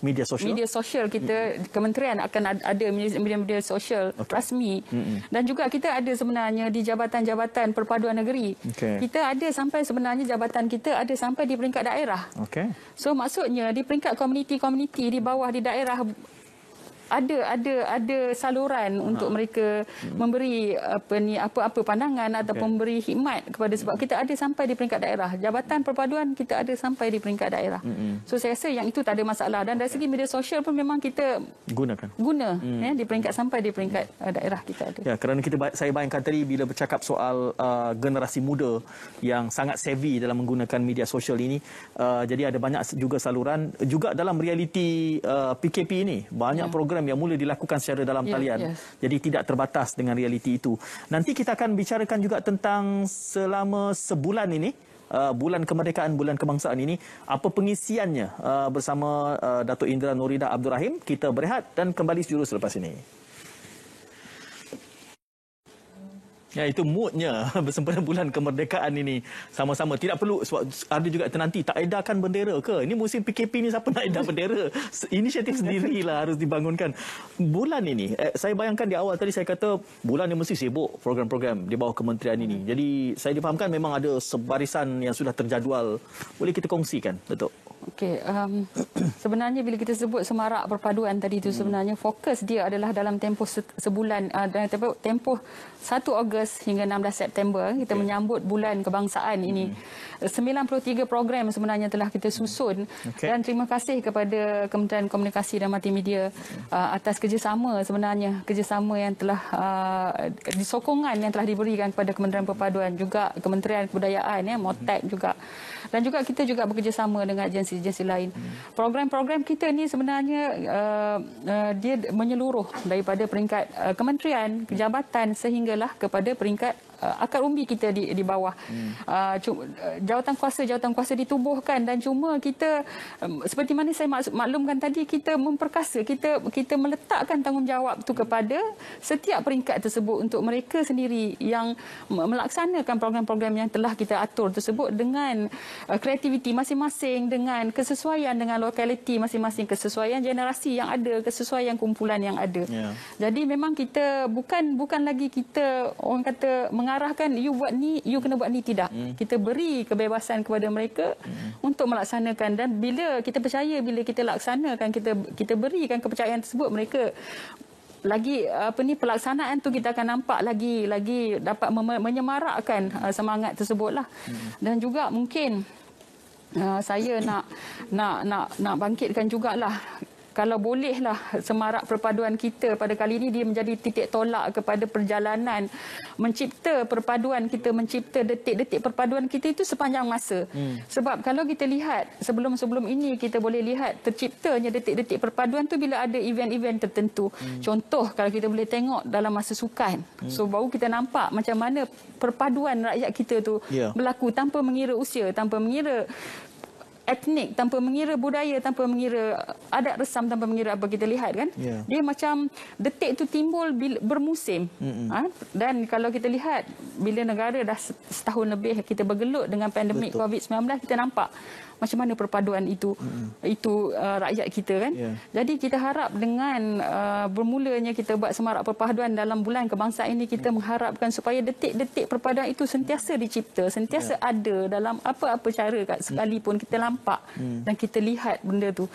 media sosial kita, kementerian akan ada media sosial rasmi. Dan juga kita ada sebenarnya di jabatan-jabatan perpaduan negeri. Kita ada sampai sebenarnya jabatan kita ada sampai di peringkat daerah. So maksudnya di peringkat komuniti-komuniti di bawah di daerah ada saluran untuk mereka memberi apa-apa pandangan ataupun memberi khidmat kepada, sebab kita ada sampai di peringkat daerah. Jabatan perpaduan kita ada sampai di peringkat daerah. So saya rasa yang itu tak ada masalah, dan dari segi media sosial pun memang kita guna di peringkat sampai di peringkat daerah kita ada. Ya, kerana saya bayangkan tadi bila bercakap soal generasi muda yang sangat savvy dalam menggunakan media sosial ini, jadi ada banyak juga saluran juga dalam realiti PKP ini. Banyak program yang mula dilakukan secara dalam talian. Jadi tidak terbatas dengan realiti itu. Nanti kita akan bicarakan juga tentang selama sebulan ini, bulan kemerdekaan, bulan kebangsaan ini, apa pengisiannya bersama Dato' Indra Nurida Abdul Rahim. Kita berehat dan kembali sejurus selepas ini. Ya, itu moodnya bersempena bulan kemerdekaan ini. Sama-sama, tidak perlu, ada juga nanti tak edarkan bendera ke? Ini musim PKP ni siapa nak edar bendera? Inisiatif sendirilah harus dibangunkan. Bulan ini, saya bayangkan di awal tadi saya kata bulan ini mesti sibuk program-program di bawah kementerian ini. Jadi saya difahamkan memang ada sebarisan yang sudah terjadual. Boleh kita kongsikan, Datuk? Okey, sebenarnya bila kita sebut Semarak Perpaduan tadi itu, sebenarnya fokus dia adalah dalam tempoh sebulan, tempoh 1 Ogos hingga 16 September kita menyambut bulan kebangsaan ini. 93 program sebenarnya telah kita susun, dan terima kasih kepada Kementerian Komunikasi dan Multimedia atas kerjasama yang telah sokongan yang telah diberikan kepada Kementerian Perpaduan, juga Kementerian Kebudayaan, MOTAC juga, dan juga kita juga bekerjasama dengan agensi-agensi lain. Program-program kita ni sebenarnya dia menyeluruh daripada peringkat kementerian, jabatan sehinggalah kepada peringkat akar umbi kita di bawah. Jawatan kuasa ditubuhkan, dan cuma kita seperti mana saya maklumkan tadi, kita memperkasa, kita meletakkan tanggungjawab itu kepada setiap peringkat tersebut untuk mereka sendiri yang melaksanakan program-program yang telah kita atur tersebut dengan kreativiti masing-masing, dengan kesesuaian dengan lokaliti masing-masing, kesesuaian generasi yang ada, kesesuaian kumpulan yang ada. Jadi memang kita bukan lagi kita orang kata mengarahkan you buat ni, you kena buat ni, tidak. Kita beri kebebasan kepada mereka untuk melaksanakan, dan bila kita percaya, bila kita laksanakan, kita berikan kepercayaan tersebut, mereka lagi pelaksanaan tu kita akan nampak lagi dapat menyemarakkan semangat tersebutlah. Dan juga mungkin saya nak bangkitkan jugalah, kalau bolehlah Semarak Perpaduan kita pada kali ini dia menjadi titik tolak kepada perjalanan mencipta perpaduan kita, mencipta detik-detik perpaduan kita itu sepanjang masa. Sebab kalau kita lihat sebelum ini, kita boleh lihat terciptanya detik-detik perpaduan tu bila ada event-event tertentu. Contoh kalau kita boleh tengok dalam masa sukan. So baru kita nampak macam mana perpaduan rakyat kita tu berlaku tanpa mengira usia, tanpa mengira etnik, tanpa mengira budaya, tanpa mengira adat resam, tanpa mengira apa, kita lihat kan. Dia macam detik itu timbul bermusim. Dan kalau kita lihat bila negara dah setahun lebih kita bergelut dengan pandemik COVID-19, kita nampak macam mana perpaduan itu rakyat kita kan. Jadi kita harap dengan bermulanya kita buat semarak perpaduan dalam bulan kebangsaan ini, kita mengharapkan supaya detik-detik perpaduan itu sentiasa dicipta, sentiasa ada dalam apa-apa cara sekalipun kita nampak dan kita lihat benda tu.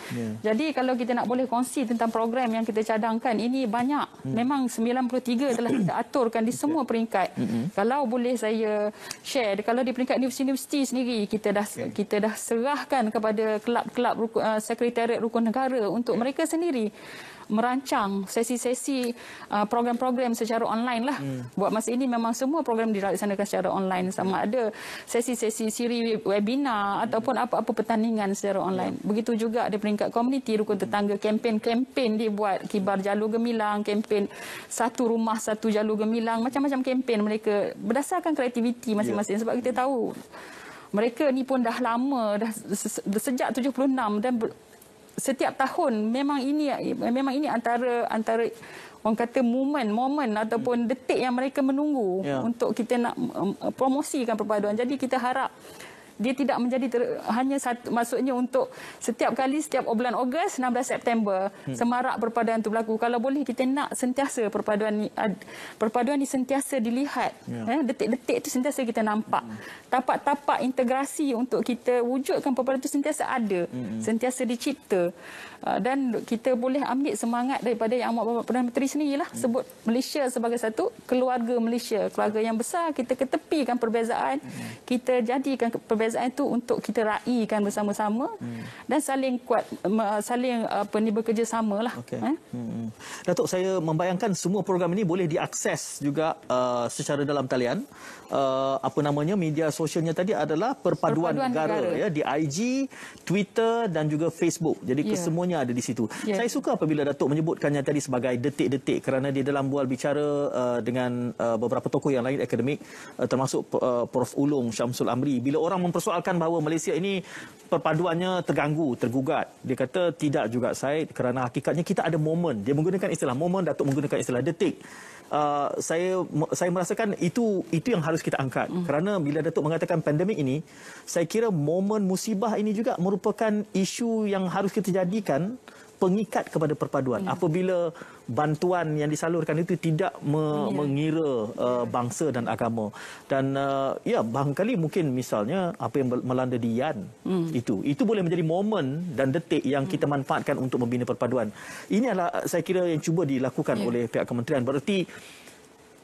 Jadi kalau kita nak boleh kongsi tentang program yang kita cadangkan, ini banyak. Memang 93 telah kita aturkan di semua peringkat. Kalau boleh saya share, kalau di peringkat universiti sendiri kita dah serahkan kepada kelab-kelab sekretariat rukun negara untuk mereka sendiri merancang sesi-sesi program-program secara online lah. Buat masa ini memang semua program dilaksanakan secara online, sama ada sesi-sesi siri webinar ataupun apa-apa pertandingan secara online. Begitu juga di peringkat komuniti rukun tetangga, kempen-kempen dibuat, kibar jalur gemilang, kempen satu rumah satu jalur gemilang, macam-macam kempen mereka berdasarkan kreativiti masing-masing. Sebab kita tahu mereka ni pun dah lama, dah sejak 76 dan setiap tahun memang ini antara orang kata momen ataupun detik yang mereka menunggu untuk kita nak promosikan perpaduan. Jadi kita harap dia tidak menjadi hanya satu, maksudnya untuk setiap kali setiap bulan Ogos 16 September semarak perpaduan itu berlaku. Kalau boleh kita nak sentiasa perpaduan ni sentiasa dilihat, detik-detik itu sentiasa kita nampak. Tapak-tapak integrasi untuk kita wujudkan perpaduan itu sentiasa ada, sentiasa dicipta. Dan kita boleh ambil semangat daripada yang Amat Bapak Perdana Menteri sendirilah, sebut Malaysia sebagai satu keluarga Malaysia, keluarga yang besar. Kita ketepikan perbezaan, kita jadikan perbezaan itu untuk kita raikan bersama-sama dan saling kuat, saling bekerjasama lah. Datuk, saya membayangkan semua program ini boleh diakses juga secara dalam talian. Media sosialnya tadi adalah Perpaduan Negara. Ya, di IG, Twitter dan juga Facebook. Jadi kesemuanya ada di situ. Saya suka apabila Datuk menyebutkannya tadi sebagai detik-detik, kerana dia dalam bual bicara dengan beberapa tokoh yang lain akademik, termasuk Prof Ulung Syamsul Amri, bila orang mempersoalkan bahawa Malaysia ini perpaduannya terganggu, tergugat, dia kata tidak juga Syed, kerana hakikatnya kita ada momen. Dia menggunakan istilah momen, Datuk menggunakan istilah detik. Saya merasakan itu yang harus kita angkat. Kerana bila Datuk mengatakan pandemik ini, saya kira momen musibah ini juga merupakan isu yang harus kita jadikan pengikat kepada perpaduan. Apabila bantuan yang disalurkan itu tidak mengira bangsa dan agama. Dan barangkali mungkin misalnya apa yang melanda di Yan, itu boleh menjadi momen dan detik yang kita manfaatkan untuk membina perpaduan. Ini adalah saya kira yang cuba dilakukan oleh pihak kementerian. Berarti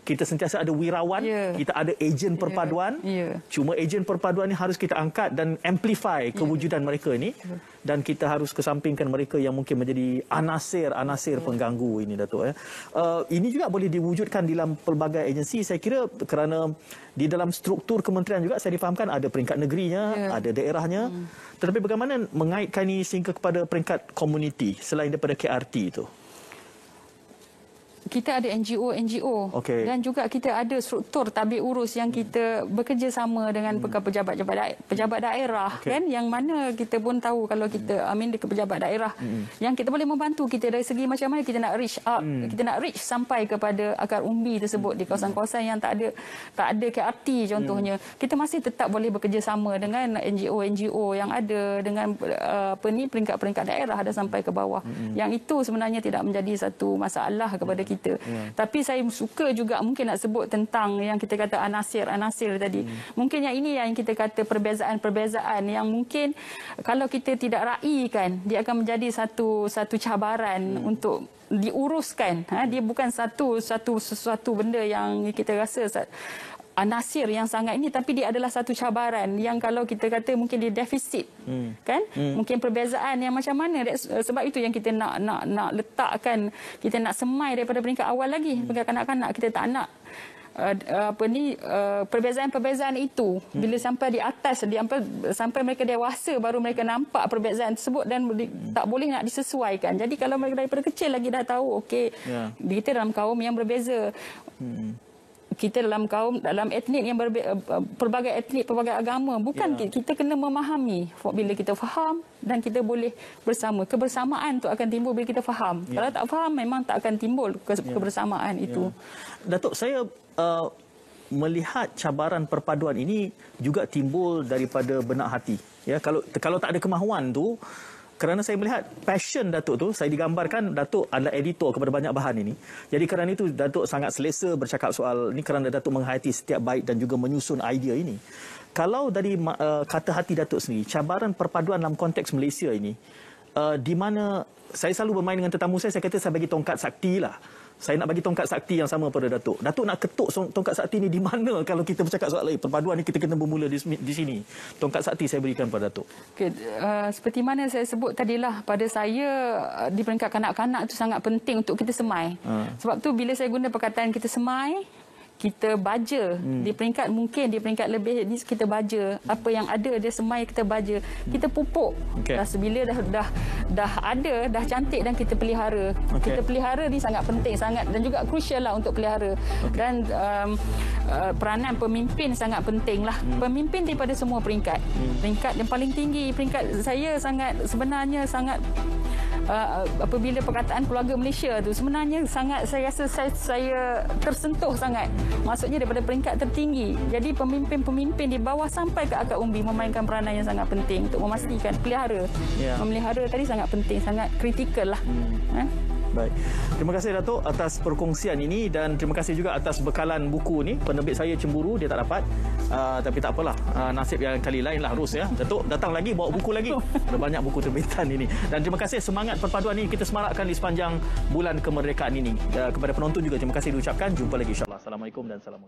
kita sentiasa ada wirawan, kita ada ejen perpaduan. Cuma ejen perpaduan ini harus kita angkat dan amplify kewujudan mereka ini. Dan kita harus kesampingkan mereka yang mungkin menjadi anasir pengganggu ini, Datuk. Ini juga boleh diwujudkan dalam pelbagai agensi, saya kira, kerana di dalam struktur kementerian juga saya difahamkan ada peringkat negerinya, ada daerahnya. Tetapi bagaimana mengaitkan ini sehingga kepada peringkat komuniti selain daripada KRT itu? Kita ada NGO dan juga kita ada struktur tabik urus yang kita bekerja sama dengan pejabat daerah kan, yang mana kita pun tahu kalau kita pejabat daerah yang kita boleh membantu kita dari segi macam mana kita nak reach up, kita nak reach sampai kepada akar umbi tersebut di kawasan-kawasan yang tak ada KRT contohnya. Kita masih tetap boleh bekerja sama dengan NGO yang ada dengan peringkat-peringkat daerah dan sampai ke bawah. Yang itu sebenarnya tidak menjadi satu masalah kepada kita. Tapi saya suka juga mungkin nak sebut tentang yang kita kata anasir tadi. Mungkin yang ini yang kita kata perbezaan yang mungkin kalau kita tidak raikan, dia akan menjadi satu cabaran untuk diuruskan. Dia bukan sesuatu benda yang kita rasa anasir yang sangat ini, tapi dia adalah satu cabaran yang kalau kita kata mungkin dia defisit, kan? Mungkin perbezaan yang macam mana. Sebab itu yang kita nak letakkan, kita nak semai daripada peringkat awal lagi. Peringkat kanak-kanak kita tak nak perbezaan itu bila sampai di atas, sampai mereka dewasa baru mereka nampak perbezaan tersebut dan tak boleh nak disesuaikan. Jadi kalau mereka daripada kecil lagi dah tahu kita dalam kaum yang berbeza, kita dalam etnik yang pelbagai etnik, pelbagai agama, bukan kita kena memahami. Bila kita faham dan kita boleh bersama, kebersamaan tu akan timbul bila kita faham. Kalau tak faham memang tak akan timbul kebersamaan itu. Datuk, saya melihat cabaran perpaduan ini juga timbul daripada benak hati. Ya, kalau tak ada kemahuan tu, kerana saya melihat passion Datuk tu, saya digambarkan Datuk adalah editor kepada banyak bahan ini. Jadi kerana itu Datuk sangat selesa bercakap soal ni kerana Datuk menghayati setiap bait dan juga menyusun idea ini. Kalau dari kata hati Datuk sendiri, cabaran perpaduan dalam konteks Malaysia ini, di mana saya selalu bermain dengan tetamu saya kata saya bagi tongkat sakti lah. Saya nak bagi tongkat sakti yang sama pada Datuk. Datuk nak ketuk tongkat sakti ni di mana kalau kita bercakap soal perpaduan ni kita kena bermula di sini. Tongkat sakti saya berikan pada Datuk. Okay, seperti mana saya sebut tadilah, pada saya di peringkat kanak-kanak itu sangat penting untuk kita semai. Sebab tu bila saya guna perkataan kita semai, kita baja di peringkat mungkin di peringkat lebih ni kita baja apa yang ada dia semai kita baja kita pupuk bila dah ada dah cantik dan kita pelihara kita pelihara ni sangat penting sangat dan juga crucial lah untuk pelihara dan peranan pemimpin sangat penting lah pemimpin daripada semua peringkat peringkat yang paling tinggi peringkat saya sebenarnya sangat apabila perkataan keluarga Malaysia tu sebenarnya sangat saya rasa saya tersentuh sangat. Maksudnya daripada peringkat tertinggi. Jadi pemimpin-pemimpin di bawah sampai ke akar umbi memainkan peranan yang sangat penting untuk memastikan pelihara. Memelihara tadi sangat penting, sangat kritikal lah. Baik. Terima kasih Datuk atas perkongsian ini dan terima kasih juga atas bekalan buku ni. Penerbit saya cemburu dia tak dapat. Tapi tak apalah. Nasib yang kali lain lah Ros ya. Datuk datang lagi bawa buku lagi. Ada banyak buku terbitan ini. Dan terima kasih semangat perpaduan ini kita semarakkan di sepanjang bulan kemerdekaan ini. Kepada penonton juga terima kasih diucapkan. Jumpa lagi insya-Allah. Assalamualaikum dan salam.